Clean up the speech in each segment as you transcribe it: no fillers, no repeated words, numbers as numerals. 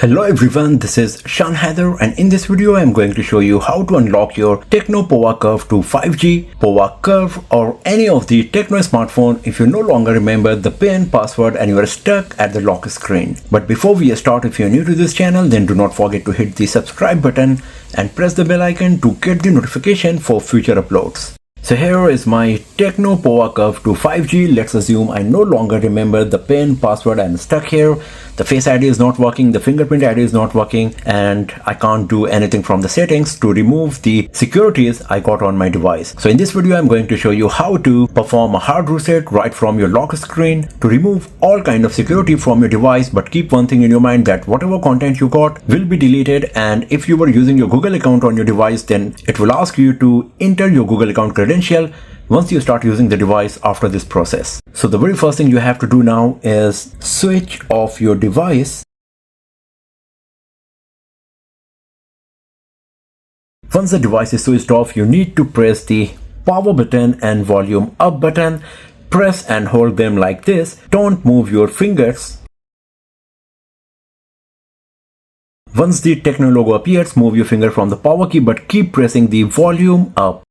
Hello everyone, this is Shan Heather, and in this video I am going to show you how to unlock your Tecno Pova Curve to 5G, Pova Curve or any of the Tecno smartphone if you no longer remember the PIN, password and you are stuck at the lock screen. But before we start, if you are new to this channel, then do not forget to hit the subscribe button and press the bell icon to get the notification for future uploads. So here is my Tecno Pova Curve to 5G. Let's assume I no longer remember the PIN, password, I'm stuck here. The Face ID is not working, the fingerprint ID is not working, and I can't do anything from the settings to remove the securities I got on my device. So in this video, I'm going to show you how to perform a hard reset right from your lock screen to remove all kind of security from your device. But keep one thing in your mind, that whatever content you got will be deleted, and if you were using your Google account on your device, then it will ask you to enter your Google account credential once you start using the device after this process. So the very first thing you have to do now is switch off your device. Once the device is switched off, you need to press the power button and volume up button. Press and hold them like this. Don't move your fingers. Once the Tecno logo appears, move your finger from the power key, but keep pressing the volume up.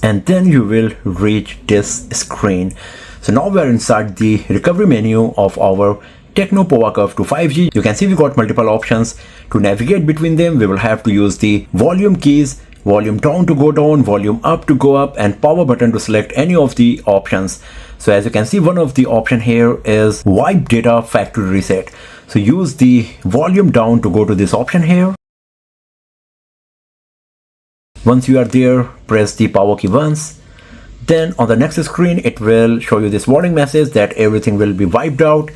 And then you will reach this screen. So now we are inside the recovery menu of our Tecno Pova Curve to 5G. You can see we got multiple options. To navigate between them, we will have to use the volume keys, volume down to go down, volume up to go up, and power button to select any of the options. So as you can see, one of the option here is wipe data factory reset. So use the volume down to go to this option here. Once you are there, press the power key once. Then on the next screen, it will show you this warning message that everything will be wiped out.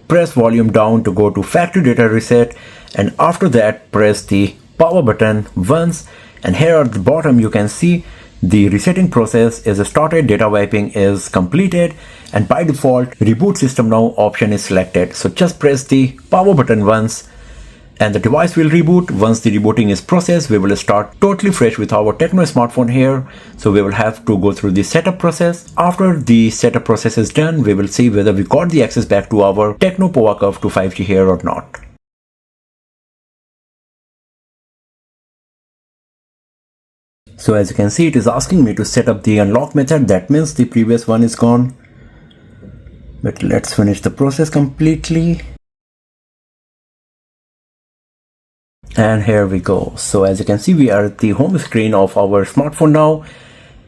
Press volume down to go to factory data reset, and after that press the power button once. And here at the bottom you can see the resetting process is started, data wiping is completed, and by default reboot system now option is selected. So just press the power button once and the device will reboot. Once the rebooting is processed, we will start totally fresh with our Tecno smartphone here. So we will have to go through the setup process. After the setup process is done, we will see whether we got the access back to our Tecno Pova Curve to 5G here or not. So as you can see, it is asking me to set up the unlock method. That means the previous one is gone. But let's finish the process completely. And here we go. So as you can see, we are at the home screen of our smartphone now,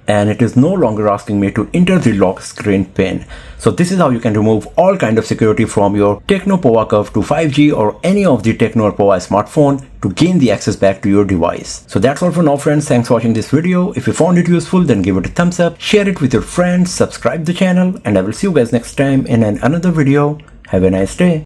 and it is no longer asking me to enter the lock screen PIN. So this is how you can remove all kind of security from your Tecno Pova Curve to 5G or any of the Tecno or Pova smartphone to gain the access back to your device. So that's all for now, friends. Thanks for watching this video. If you found it useful, then give it a thumbs up, share it with your friends, subscribe the channel, and I will see you guys next time in another video. Have a nice day.